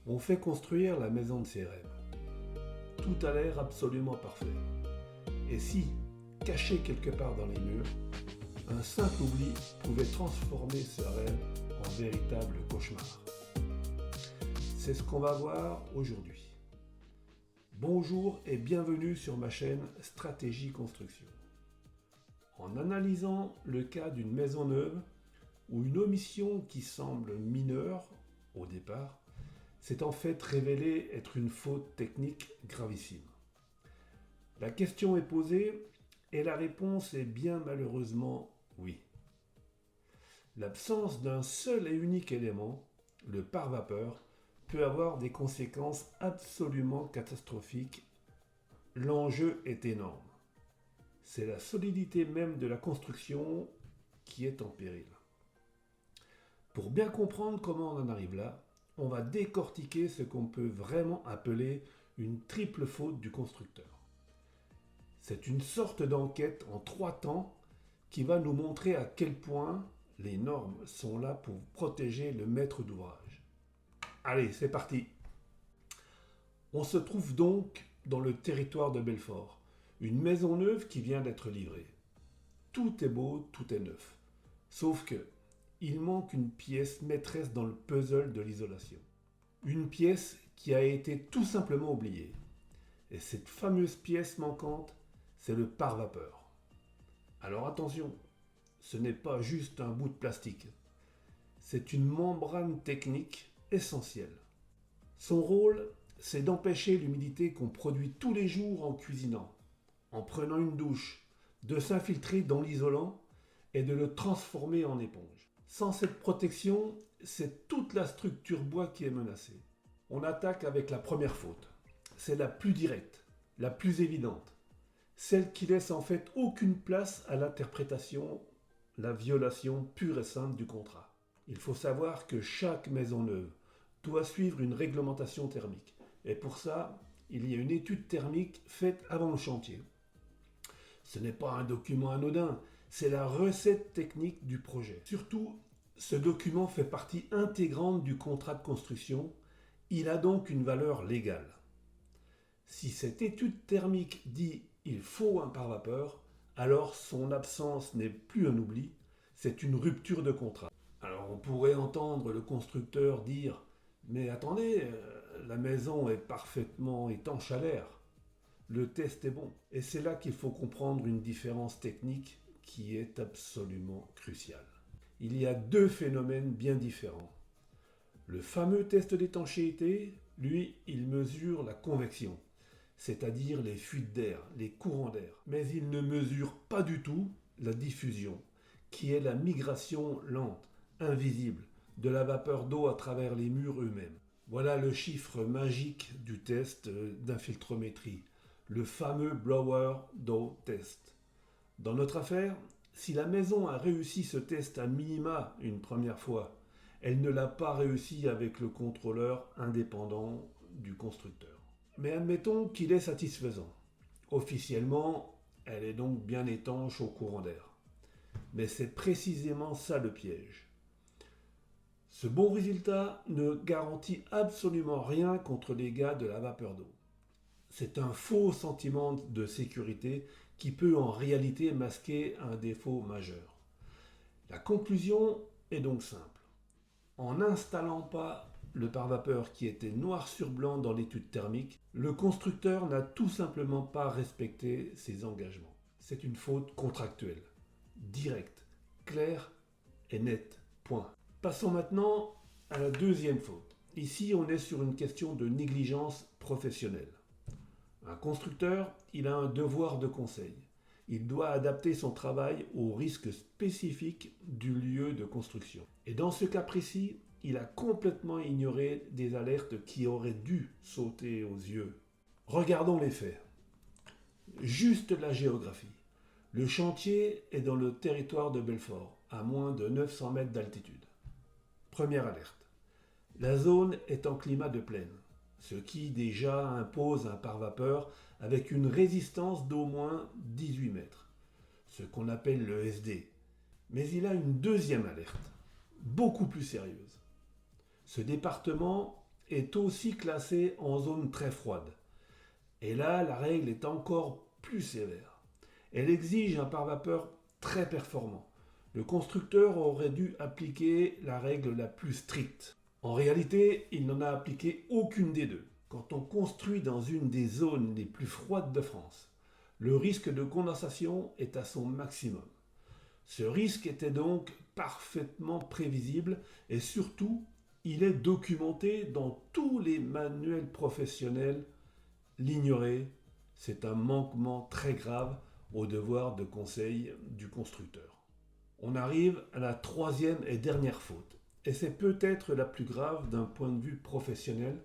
On fait construire la maison de ses rêves. Tout a l'air absolument parfait. Et si, caché quelque part dans les murs, un simple oubli pouvait transformer ce rêve en véritable cauchemar? C'est ce qu'on va voir aujourd'hui. Bonjour et bienvenue sur ma chaîne Stratégie Construction. En analysant le cas d'une maison neuve où une omission qui semble mineure au départ s'est en fait révélée être une faute technique gravissime. La question est posée et la réponse est bien malheureusement oui. L'absence d'un seul et unique élément, le pare-vapeur, peut avoir des conséquences absolument catastrophiques. L'enjeu est énorme. C'est la solidité même de la construction qui est en péril. Pour bien comprendre comment on en arrive là, on va décortiquer ce qu'on peut vraiment appeler une triple faute du constructeur. C'est une sorte d'enquête en 3 temps qui va nous montrer à quel point les normes sont là pour protéger le maître d'ouvrage. Allez, c'est parti! On se trouve donc dans le territoire de Belfort, une maison neuve qui vient d'être livrée. Tout est beau, tout est neuf. Sauf que il manque une pièce maîtresse dans le puzzle de l'isolation. Une pièce qui a été tout simplement oubliée. Et cette fameuse pièce manquante, c'est le pare-vapeur. Alors attention, ce n'est pas juste un bout de plastique. C'est une membrane technique essentielle. Son rôle, c'est d'empêcher l'humidité qu'on produit tous les jours en cuisinant, en prenant une douche, de s'infiltrer dans l'isolant et de le transformer en éponge. Sans cette protection, c'est toute la structure bois qui est menacée. On attaque avec la première faute. C'est la plus directe, la plus évidente. Celle qui laisse en fait aucune place à l'interprétation, la violation pure et simple du contrat. Il faut savoir que chaque maison neuve doit suivre une réglementation thermique. Et pour ça, il y a une étude thermique faite avant le chantier. Ce n'est pas un document anodin, c'est la recette technique du projet. Surtout, ce document fait partie intégrante du contrat de construction. Il a donc une valeur légale. Si cette étude thermique dit « il faut un pare-vapeur », alors son absence n'est plus un oubli, c'est une rupture de contrat. Alors on pourrait entendre le constructeur dire « mais attendez, la maison est parfaitement étanche à l'air. Le test est bon. » Et c'est là qu'il faut comprendre une différence technique qui est absolument cruciale. Il y a 2 phénomènes bien différents. Le fameux test d'étanchéité, lui, il mesure la convection, c'est-à-dire les fuites d'air, les courants d'air. Mais il ne mesure pas du tout la diffusion, qui est la migration lente, invisible, de la vapeur d'eau à travers les murs eux-mêmes. Voilà le chiffre magique du test d'infiltrométrie, le fameux blower door test. Dans notre affaire, si la maison a réussi ce test à minima une première fois, elle ne l'a pas réussi avec le contrôleur indépendant du constructeur. Mais admettons qu'il est satisfaisant. Officiellement, elle est donc bien étanche au courant d'air. Mais c'est précisément ça le piège. Ce bon résultat ne garantit absolument rien contre les dégâts de la vapeur d'eau. C'est un faux sentiment de sécurité qui peut en réalité masquer un défaut majeur. La conclusion est donc simple. En n'installant pas le pare-vapeur qui était noir sur blanc dans l'étude thermique, le constructeur n'a tout simplement pas respecté ses engagements. C'est une faute contractuelle, directe, claire et nette. Point. Passons maintenant à la deuxième faute. Ici, on est sur une question de négligence professionnelle. Un constructeur, il a un devoir de conseil. Il doit adapter son travail aux risques spécifiques du lieu de construction. Et dans ce cas précis, il a complètement ignoré des alertes qui auraient dû sauter aux yeux. Regardons les faits. Juste la géographie. Le chantier est dans le territoire de Belfort, à moins de 900 mètres d'altitude. Première alerte. La zone est en climat de plaine, ce qui déjà impose un pare-vapeur avec une résistance d'au moins 18 mètres, ce qu'on appelle le SD. Mais il a une deuxième alerte, beaucoup plus sérieuse. Ce département est aussi classée en zone très froide. Et là, la règle est encore plus sévère. Elle exige un pare-vapeur très performant. Le constructeur aurait dû appliquer la règle la plus stricte. En réalité, il n'en a appliqué aucune des deux. Quand on construit dans une des zones les plus froides de France, le risque de condensation est à son maximum. Ce risque était donc parfaitement prévisible et surtout, il est documenté dans tous les manuels professionnels. L'ignorer, c'est un manquement très grave au devoir de conseil du constructeur. On arrive à la troisième et dernière faute, et c'est peut-être la plus grave d'un point de vue professionnel,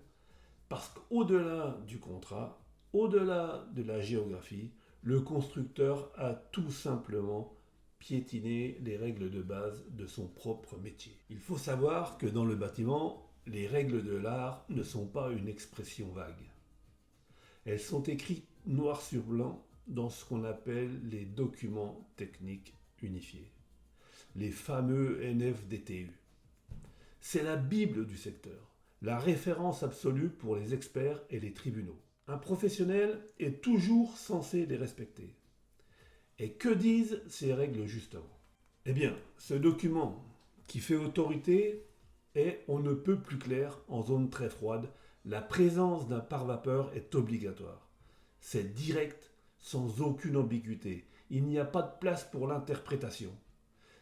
parce qu'au-delà du contrat, au-delà de la géographie, le constructeur a tout simplement piétiné les règles de base de son propre métier. Il faut savoir que dans le bâtiment, les règles de l'art ne sont pas une expression vague. Elles sont écrites noir sur blanc dans ce qu'on appelle les documents techniques unifiés, les fameux NFDTU. C'est la Bible du secteur, la référence absolue pour les experts et les tribunaux. Un professionnel est toujours censé les respecter. Et que disent ces règles justement? Eh bien, ce document qui fait autorité est on ne peut plus clair en zone très froide. La présence d'un pare-vapeur est obligatoire. C'est direct, sans aucune ambiguïté. Il n'y a pas de place pour l'interprétation.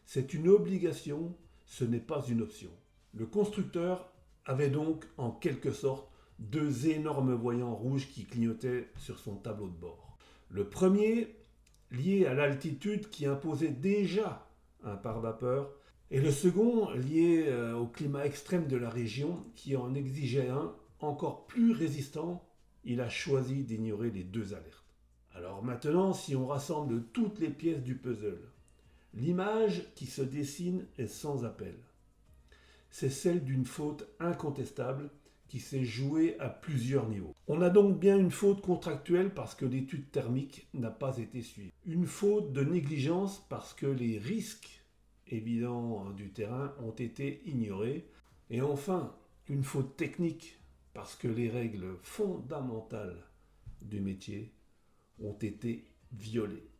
C'est une obligation, ce n'est pas une option. Le constructeur avait donc en quelque sorte deux énormes voyants rouges qui clignotaient sur son tableau de bord. Le premier, lié à l'altitude qui imposait déjà un pare-vapeur, et le second, lié au climat extrême de la région qui en exigeait un encore plus résistant. Il a choisi d'ignorer les deux alertes. Alors maintenant, si on rassemble toutes les pièces du puzzle, l'image qui se dessine est sans appel. C'est celle d'une faute incontestable qui s'est jouée à plusieurs niveaux. On a donc bien une faute contractuelle parce que l'étude thermique n'a pas été suivie. Une faute de négligence parce que les risques évidents du terrain ont été ignorés. Et enfin, une faute technique parce que les règles fondamentales du métier ont été violées.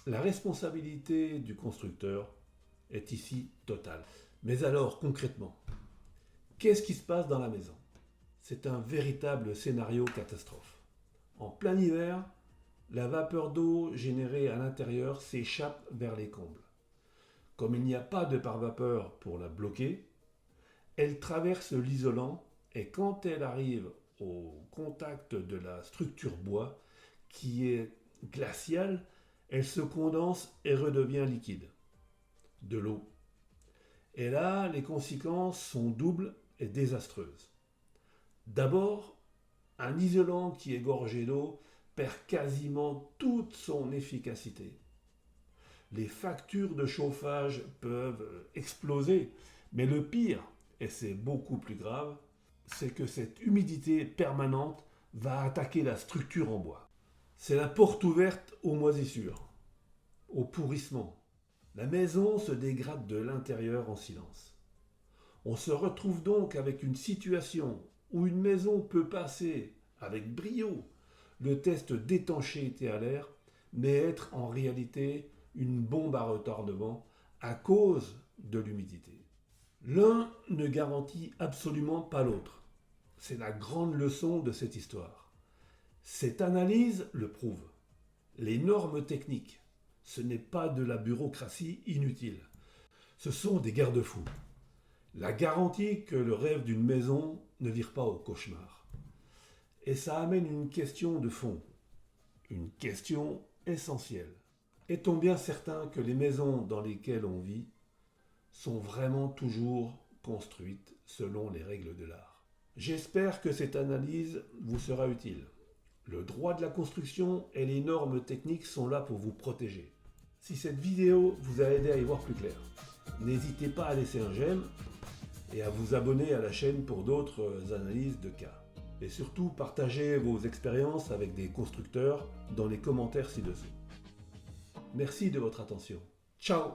La responsabilité du constructeur est ici totale. Mais alors, concrètement, qu'est-ce qui se passe dans la maison? C'est un véritable scénario catastrophe. En plein hiver, la vapeur d'eau générée à l'intérieur s'échappe vers les combles. Comme il n'y a pas de pare-vapeur pour la bloquer, elle traverse l'isolant et quand elle arrive au contact de la structure bois, qui est glaciale, elle se condense et redevient liquide. De l'eau. Et là, les conséquences sont doubles et désastreuses. D'abord, un isolant qui est gorgé d'eau perd quasiment toute son efficacité. Les factures de chauffage peuvent exploser, mais le pire, et c'est beaucoup plus grave, c'est que cette humidité permanente va attaquer la structure en bois. C'est la porte ouverte aux moisissures, au pourrissement. La maison se dégrade de l'intérieur en silence. On se retrouve donc avec une situation où une maison peut passer avec brio le test d'étanchéité à l'air, mais être en réalité une bombe à retardement à cause de l'humidité. L'un ne garantit absolument pas l'autre. C'est la grande leçon de cette histoire. Cette analyse le prouve. Les normes techniques, ce n'est pas de la bureaucratie inutile. Ce sont des garde-fous. La garantie que le rêve d'une maison ne vire pas au cauchemar. Et ça amène une question de fond, une question essentielle. Est-on bien certain que les maisons dans lesquelles on vit sont vraiment toujours construites selon les règles de l'art? J'espère que cette analyse vous sera utile. Le droit de la construction et les normes techniques sont là pour vous protéger. Si cette vidéo vous a aidé à y voir plus clair, n'hésitez pas à laisser un j'aime et à vous abonner à la chaîne pour d'autres analyses de cas. Et surtout, partagez vos expériences avec des constructeurs dans les commentaires ci-dessous. Merci de votre attention. Ciao!